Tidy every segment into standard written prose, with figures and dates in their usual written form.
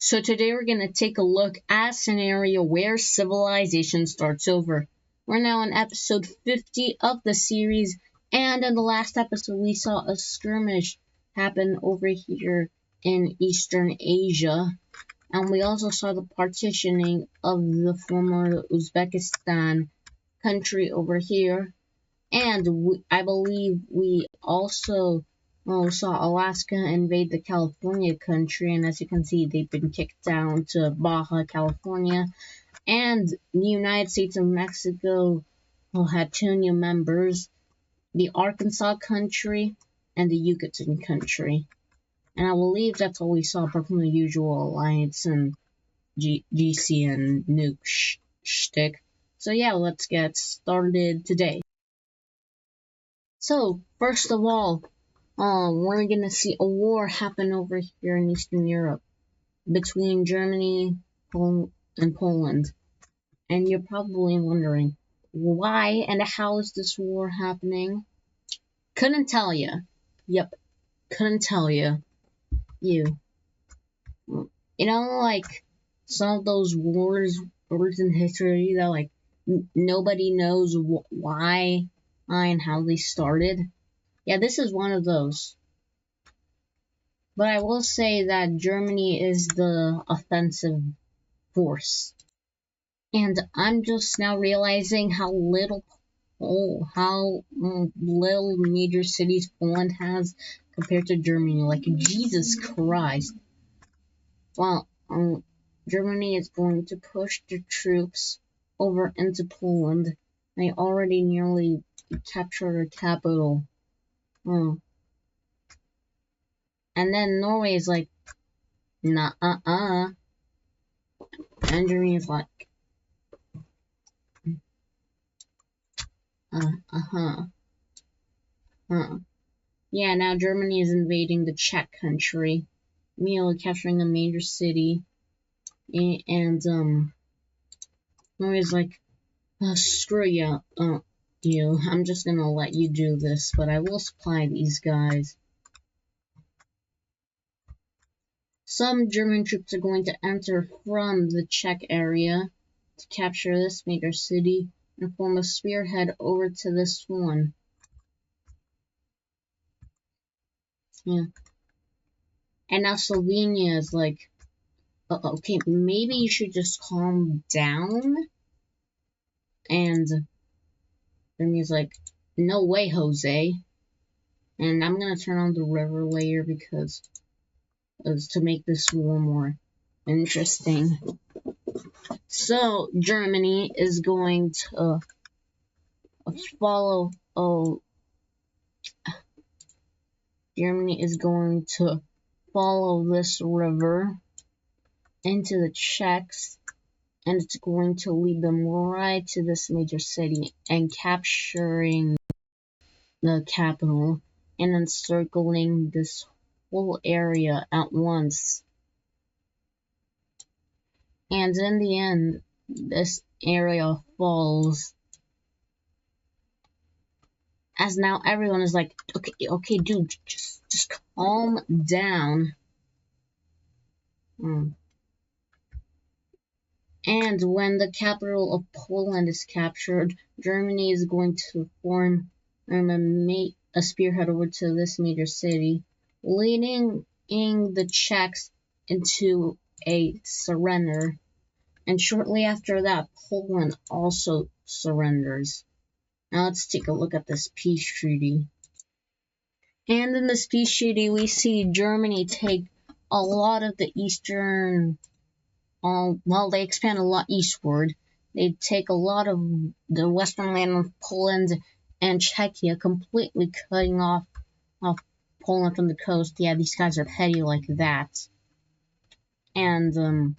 So today we're going to take a look at a scenario where civilization starts over. We're now on episode 50 of the series, and in the last episode we saw a skirmish happen over here in Eastern Asia, and we also saw the partitioning of the former Uzbekistan country over here, and I believe we also saw Alaska invade the California country, and as you can see, they've been kicked down to Baja California, and the United States of Mexico had 2 new members, the Arkansas country and the Yucatan country. And I believe that's all we saw apart from the usual alliance and GC and nuke shtick. So yeah, let's get started today. So, first of all, we're gonna see a war happen over here in Eastern Europe between Germany and Poland. And you're probably wondering, why and how is this war happening? Couldn't tell you. Yep, couldn't tell you. You know, like, some of those wars in history that, like, nobody knows why and how they started. Yeah, this is one of those. But I will say that Germany is the offensive force. And I'm just now realizing how little major cities Poland has compared to Germany. Like, Jesus Christ. Well, Germany is going to push their troops over into Poland. They already nearly captured the capital. And then Norway is like, nah, And Germany is like, Yeah, now Germany is invading the Czech country, merely capturing a major city, and Norway's like, screw you, I'm just gonna let you do this, but I will supply these guys. Some German troops are going to enter from the Czech area to capture this major city and form a spearhead over to this one. Yeah. And now Slovenia is like, okay, maybe you should just calm down. And Germany's like, no way, Jose. And I'm gonna turn on the river layer because to make this war more interesting. So Germany is going to follow. Germany is going to follow this river into the Czechs, and it's going to lead them right to this major city and capturing the capital and encircling this whole area at once. And in the end, this area falls. As now everyone is like, okay, dude, just calm down. And when the capital of Poland is captured, Germany is going to form a spearhead over to this major city, leading the Czechs into a surrender. And shortly after that, Poland also surrenders. Now let's take a look at this peace treaty. And in this peace treaty, we see Germany take a lot of the eastern, they expand a lot eastward. They take a lot of the western land of Poland and Czechia, completely cutting off Poland from the coast. Yeah, these guys are petty like that. And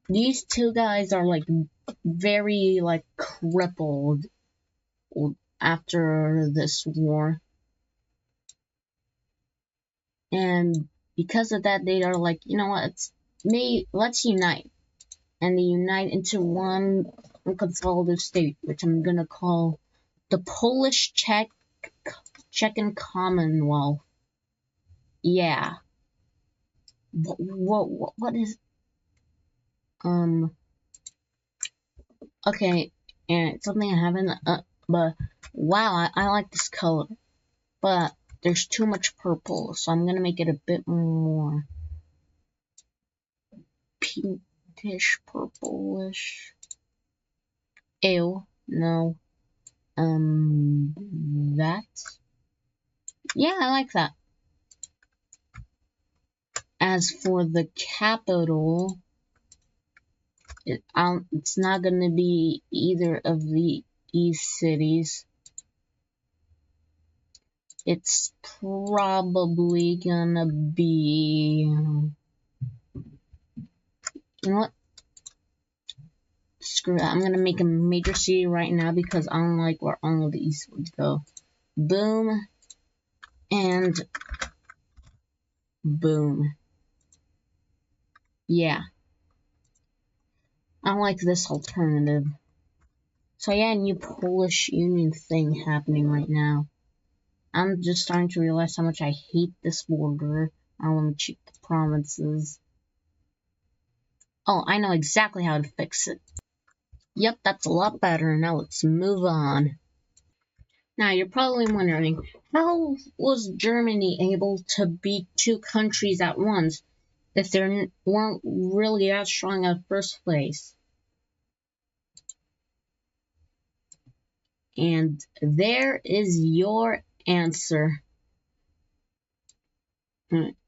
these two guys are like very like crippled after this war. And because of that, they are like, you know what, let's unite. And they unite into one consolidated state, which I'm gonna call the Polish-Czech Commonwealth. Yeah. what is okay, and it's something I haven't but wow, I like this color, but there's too much purple, so I'm gonna make it a bit more pinkish, purplish. Ew, no. That. Yeah, I like that. As for the capital, it's not gonna be either of the East cities. It's probably gonna be. You know what? Screw that. I'm gonna make a major city right now because I don't like where all of these would go. Boom. And boom. Yeah. I like this alternative. So yeah, new Polish Union thing happening right now. I'm just starting to realize how much I hate this border. I want to check the provinces. Oh, I know exactly how to fix it. Yep, that's a lot better. Now let's move on. Now you're probably wondering, how was Germany able to beat two countries at once if they weren't really that strong at first place? And there is your answer.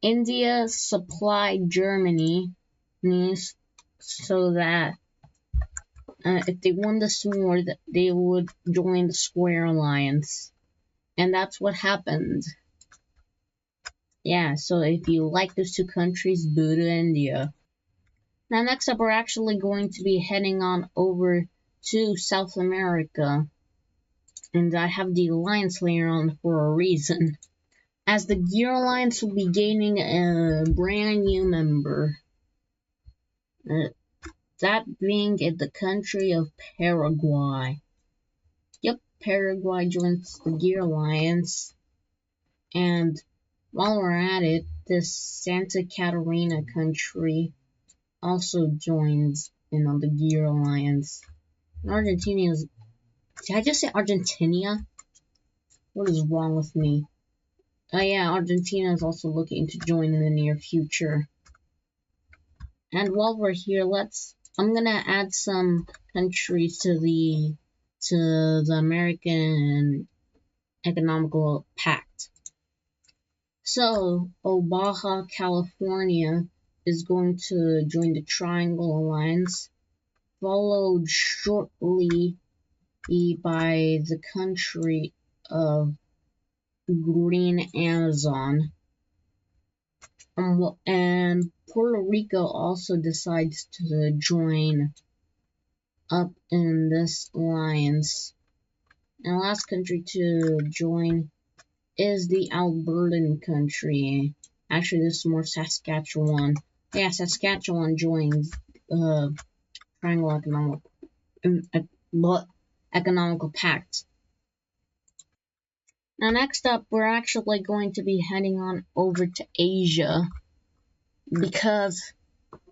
India supplied Germany so that if they won this war, they would join the Square Alliance. And that's what happened. Yeah, so if you like those two countries, boo to India. Now next up, we're actually going to be heading on over to South America. And I have the Alliance layer on for a reason. As the Gear Alliance will be gaining a brand new member. That being in the country of Paraguay. Yep, Paraguay joins the Gear Alliance. And while we're at it, this Santa Catarina country also joins in on the Gear Alliance. And Argentina is... Did I just say Argentina? What is wrong with me? Oh yeah, Argentina is also looking to join in the near future. And while we're here, I'm gonna add some countries to the American Economical Pact. So, Baja California is going to join the Triangle Alliance, followed shortly by the country of Green Amazon. And Puerto Rico also decides to join up in this alliance. And the last country to join is the Albertan country. Actually, this is more Saskatchewan. Yeah, Saskatchewan joins Triangle Economical Pact. Now, next up, we're actually going to be heading on over to Asia because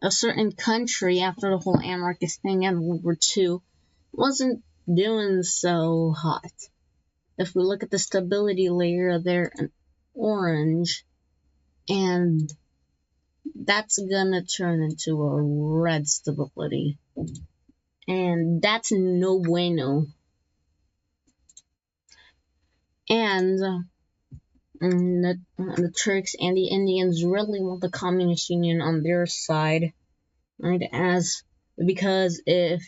a certain country, after the whole anarchist thing in World War II, wasn't doing so hot. If we look at the stability layer, they're an orange, and that's gonna turn into a red stability. And that's no bueno. And the Turks and the Indians really want the Communist Union on their side, right? Because if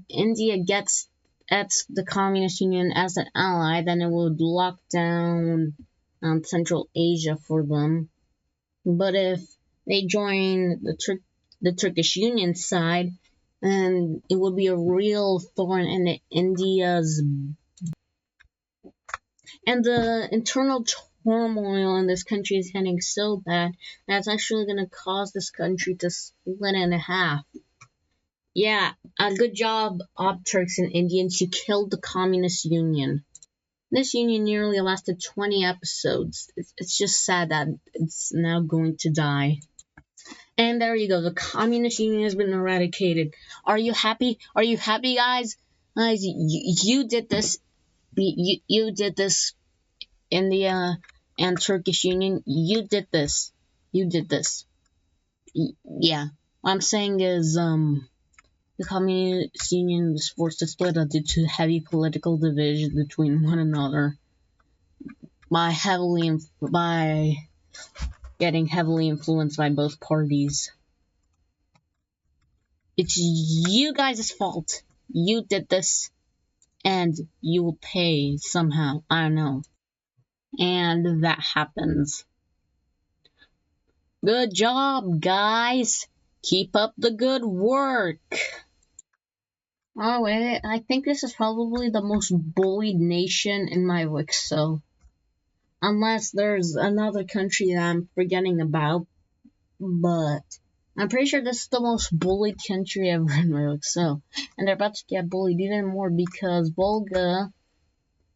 India gets at the Communist Union as an ally, then it would lock down Central Asia for them. But if they join the Turkish Union side, then it would be a real thorn in India's. And the internal turmoil in this country is getting so bad that it's actually going to cause this country to split in half. Yeah, good job, Turks and Indians. You killed the Communist Union. This union nearly lasted 20 episodes. It's just sad that it's now going to die. And there you go. The communist union has been eradicated. Are you happy? Are you happy, guys? Guys, you did this. You did this in the and Turkish Union. You did this. You did this. Yeah. What I'm saying is the communist union was forced to split up due to heavy political division between one another by getting heavily influenced by both parties. It's you guys' fault. You did this, and you will pay somehow. I don't know. And that happens. Good job, guys. Keep up the good work. Oh, wait, I think this is probably the most bullied nation in my book, so. Unless there's another country that I'm forgetting about, but I'm pretty sure this is the most bullied country ever in my book, so. And they're about to get bullied even more because Volga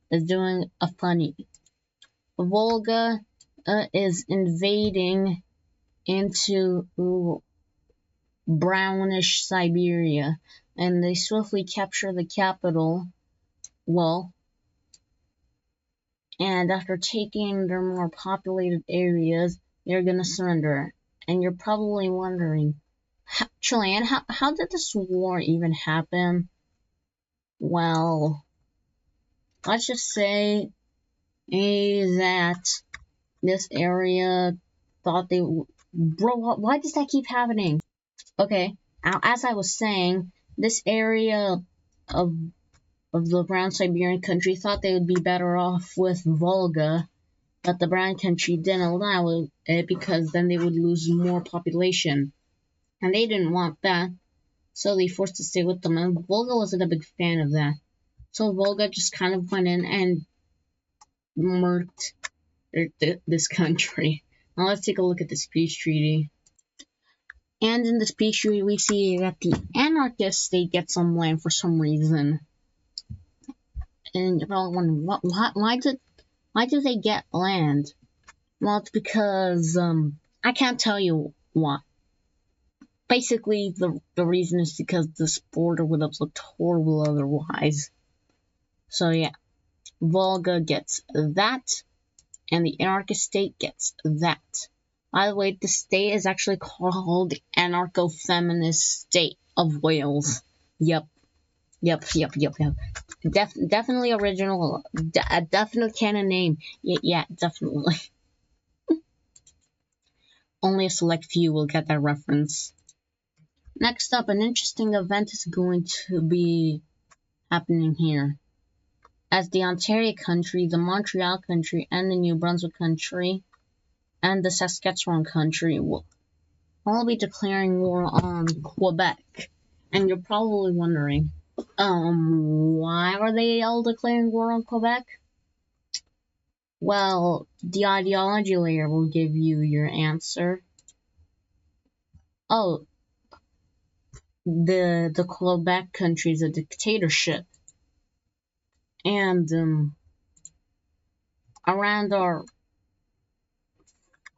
is doing a funny. Volga is invading into brownish Siberia, and they swiftly capture the capital. Well, and after taking their more populated areas, they're gonna surrender. And you're probably wondering, Chilean, how did this war even happen? Well, let's just say that this area thought they... Bro, why does that keep happening? Okay, now as I was saying, this area of the brown Siberian country thought they would be better off with Volga, but the brown country didn't allow it because then they would lose more population. And they didn't want that, so they forced to stay with them, and Volga wasn't a big fan of that. So Volga just kind of went in and murked this country. Now let's take a look at this peace treaty. And in this peace treaty, we see that the anarchist state gets some land for some reason. And you're probably wondering, why do they get land? Well, it's because, I can't tell you why. Basically, the reason is because this border would have looked horrible otherwise. So yeah, Volga gets that, and the anarchist state gets that. By the way, the state is actually called the Anarcho-Feminist State of Wales. Yep. Definitely original. A definite canon name. Yeah, definitely. Only a select few will get that reference. Next up, an interesting event is going to be happening here. As the Ontario country, the Montreal country, and the New Brunswick country, and the Saskatchewan country will all be declaring war on Quebec. And you're probably wondering, why are they all declaring war on Quebec? Well, the ideology layer will give you your answer. Oh, the Quebec country is a dictatorship. And, around our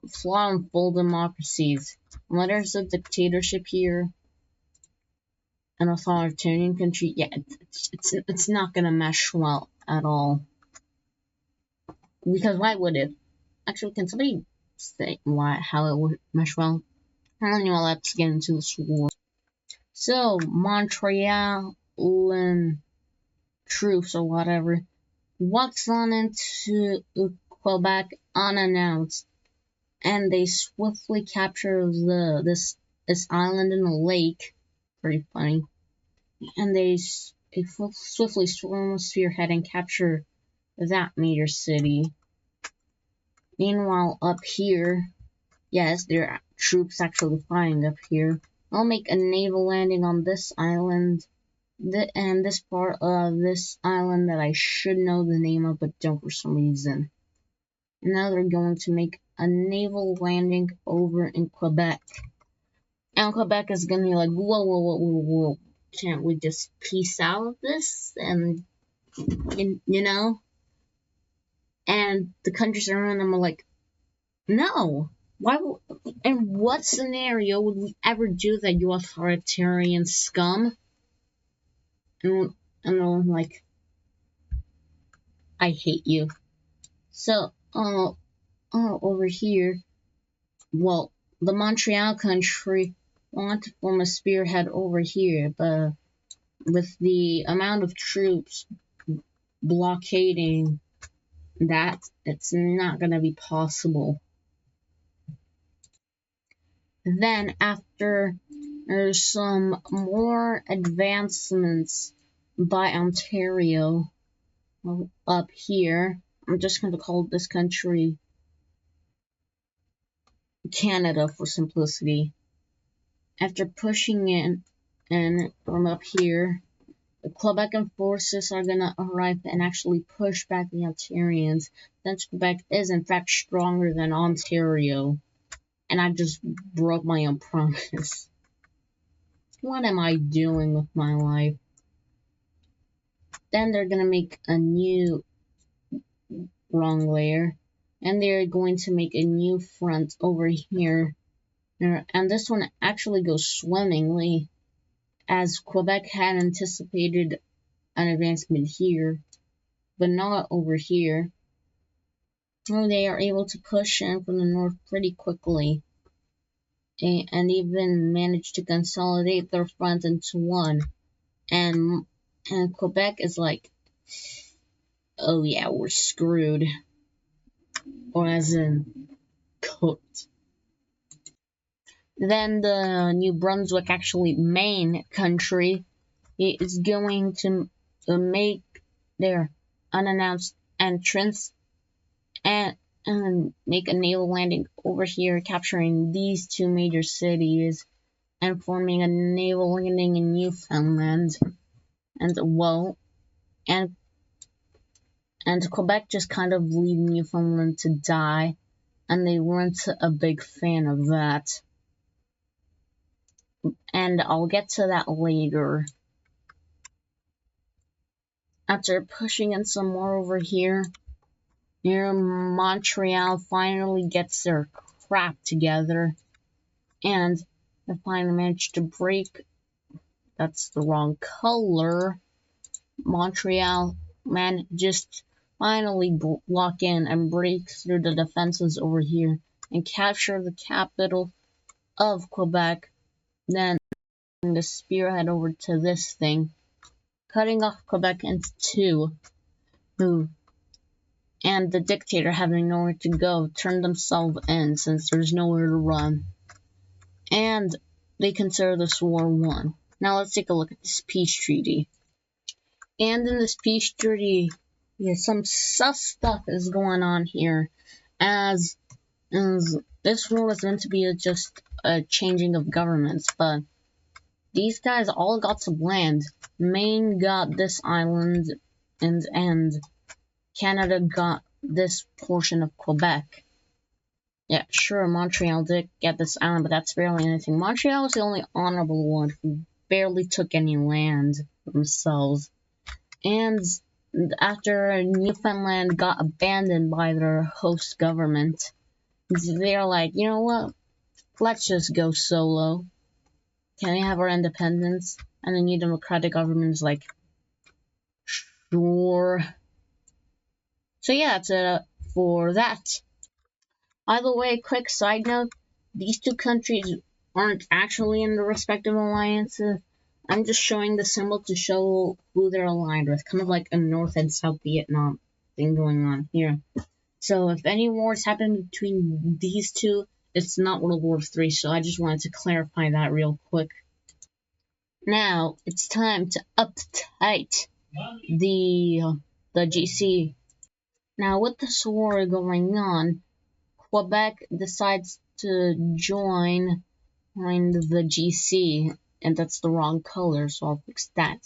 flawed and full democracies, when there's a dictatorship here, an authoritarian country, yeah, it's not gonna mesh well at all. Because why would it? Actually, can somebody say how it would mesh well? Anyway, let's get into this war. So, Montrealan troops or whatever walks on into Quebec unannounced, and they swiftly capture this island in a lake. Pretty funny. And they swiftly storm, spearhead, and capture that major city. Meanwhile, up here, yes, there are troops actually flying up here. They'll make a naval landing on this island, and this part of this island that I should know the name of, but don't for some reason. And now they're going to make a naval landing over in Quebec. And Quebec is gonna be like, whoa. Can't we just piece out of this? And, you know? And the countries around them are like, no, Why? In what scenario would we ever do that, you authoritarian scum? And I'm like, I hate you. So, over here, well, the Montreal country want to form a spearhead over here, but with the amount of troops blockading that, it's not going to be possible. Then, after there's some more advancements by Ontario up here, I'm just going to call this country Canada for simplicity. After pushing in from up here, the Quebecan forces are gonna arrive and actually push back the Ontarians, since Quebec is in fact stronger than Ontario. And I just broke my own promise. What am I doing with my life? Then they're gonna make a new wrong layer, and they're going to make a new front over here. And this one actually goes swimmingly, as Quebec had anticipated an advancement here, but not over here. They are able to push in from the north pretty quickly, and even manage to consolidate their front into one. And Quebec is like, oh yeah, we're screwed. Or as in, cooked. Then the New Brunswick, actually Maine country, is going to make their unannounced entrance and make a naval landing over here, capturing these two major cities and forming a naval landing in Newfoundland. And well, and Quebec just kind of leave Newfoundland to die, and they weren't a big fan of that. And I'll get to that later. After pushing in some more over here, near Montreal finally gets their crap together, and they finally managed to break. That's the wrong color. Montreal just finally lock in and break through the defenses over here and capture the capital of Quebec. Then the spearhead over to this thing, cutting off Quebec into two. And the Dictator, having nowhere to go, turned themselves in since there's nowhere to run. And they consider this war won. Now let's take a look at this peace treaty. And in this peace treaty, some sus stuff is going on here, as this war was meant to be just a changing of governments, but these guys all got some land. Maine got this island, and Canada got this portion of Quebec. Yeah, sure, Montreal did get this island, but that's barely anything. Montreal was the only honorable one who barely took any land themselves. And after Newfoundland got abandoned by their host government, they're like, you know what? Let's just go solo. Can we have our independence? And the new democratic government is like, sure. So yeah, that's for that. By the way, quick side note, these two countries aren't actually in their respective alliances. I'm just showing the symbol to show who they're aligned with, kind of like a North and South Vietnam thing going on here. So if any wars happen between these two, it's not World War III, so I just wanted to clarify that real quick. Now, it's time to update the GC. Now, with this war going on, Quebec decides to join the GC, and that's the wrong color, so I'll fix that.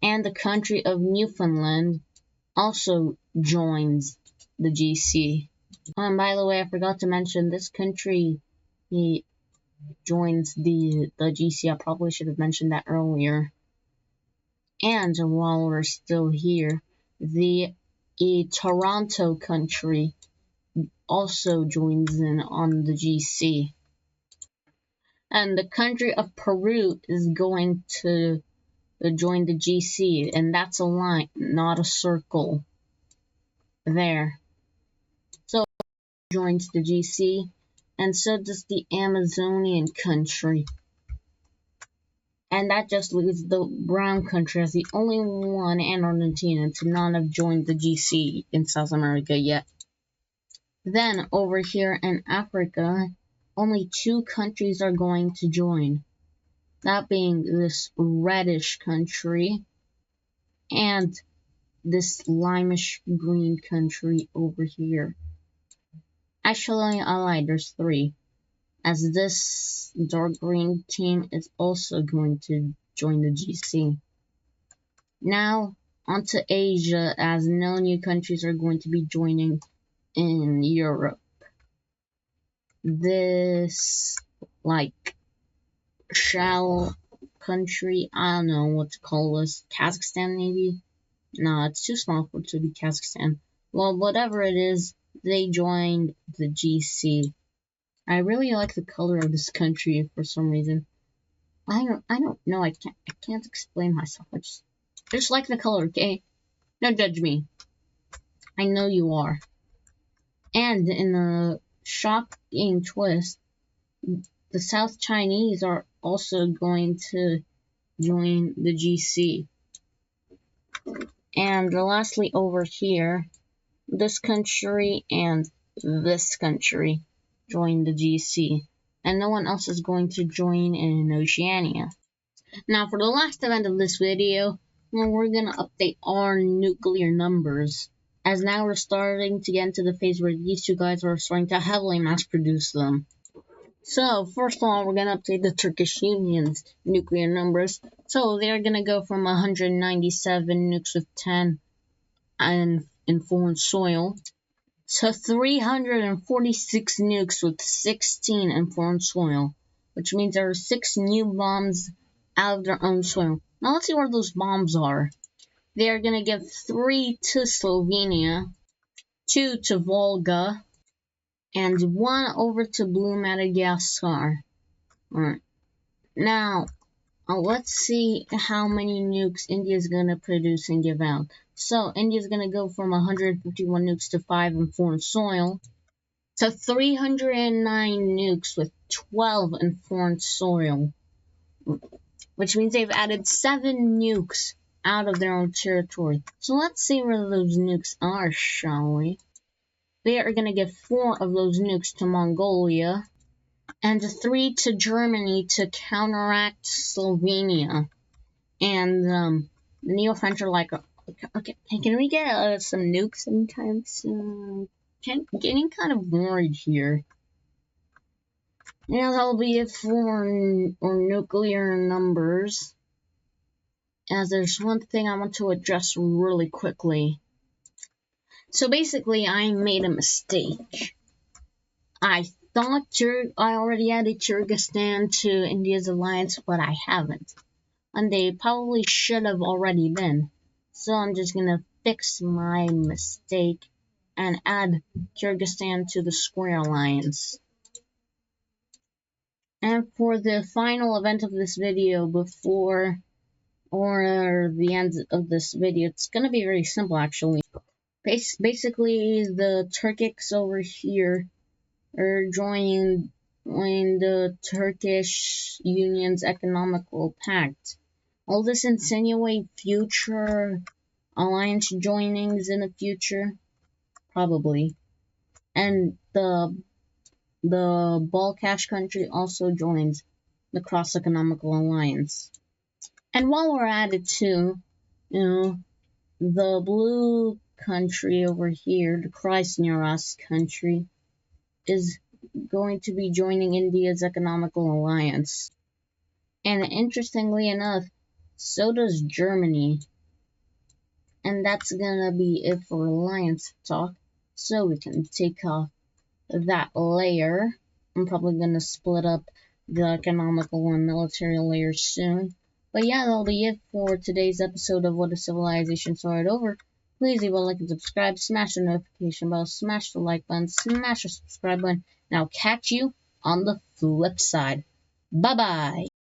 And the country of Newfoundland also joins the GC. By the way, I forgot to mention this country, he joins the GC. I probably should have mentioned that earlier. And while we're still here, the Toronto country also joins in on the GC. And the country of Peru is going to join the GC, and that's a line, not a circle. There. So joins the GC, and so does the Amazonian country. And that just leaves the brown country as the only one, and Argentina, to not have joined the GC in South America yet. Then, over here in Africa, only 2 countries are going to join. That being this reddish country and this limeish green country over here. Actually, I lied, there's 3. As this dark green team is also going to join the GC. Now, onto Asia, as no new countries are going to be joining in Europe. This, like, shell country, I don't know what to call this, Kazakhstan maybe? No, it's too small for it to be Kazakhstan. Well, whatever it is, they joined the GC. I really like the color of this country for some reason. I don't know. I can't explain myself. I just like the color. Okay, don't judge me. I know you are. And in a shocking twist, the South Chinese are also going to join the GC. And lastly, over here, this country and this country join the GC, and no one else is going to join in Oceania. Now, for the last event of this video, we're gonna update our nuclear numbers, as now we're starting to get into the phase where these 2 guys are starting to heavily mass produce them. So, first of all, we're gonna update the Turkish Union's nuclear numbers. So, they're gonna go from 197 nukes with 10 and in foreign soil to 346 nukes with 16 in foreign soil, which means there are 6 new bombs out of their own soil. Now let's see where those bombs are. They are going to give 3 to Slovenia, 2 to Volga, and 1 over to Blue Madagascar. Alright. Now, let's see how many nukes India is going to produce and give out. So, India is going to go from 151 nukes to 5 in foreign soil to 309 nukes with 12 in foreign soil, which means they've added 7 nukes out of their own territory. So let's see where those nukes are, shall we? They are going to give 4 of those nukes to Mongolia and 3 to Germany to counteract Slovenia. And the Neo-French are like, okay, can we get some nukes sometime soon? Getting kind of worried here. Yeah, that'll be it for our nuclear numbers. As there's one thing I want to address really quickly. So basically, I made a mistake. I thought I already added Kyrgyzstan to India's alliance, but I haven't. And they probably should have already been. So I'm just gonna fix my mistake and add Kyrgyzstan to the Square Alliance. And for the final event of this video before or the end of this video, it's gonna be very simple actually. Basically, the Turkics over here are joining the Turkish Union's economical pact. Will this insinuate future alliance joinings in the future? Probably. And the Balkash country also joins the Cross Economical Alliance. And while we're at it too, the blue country over here, the Krasnoyarsk country, is going to be joining India's economical alliance. And interestingly enough, so does Germany. And that's gonna be it for alliance talk. So we can take off that layer. I'm probably gonna split up the economical and military layers soon. But yeah, that'll be it for today's episode of What If Civilization Started Over. Please leave a like and subscribe. Smash the notification bell. Smash the like button. Smash the subscribe button. And I'll catch you on the flip side. Bye-bye.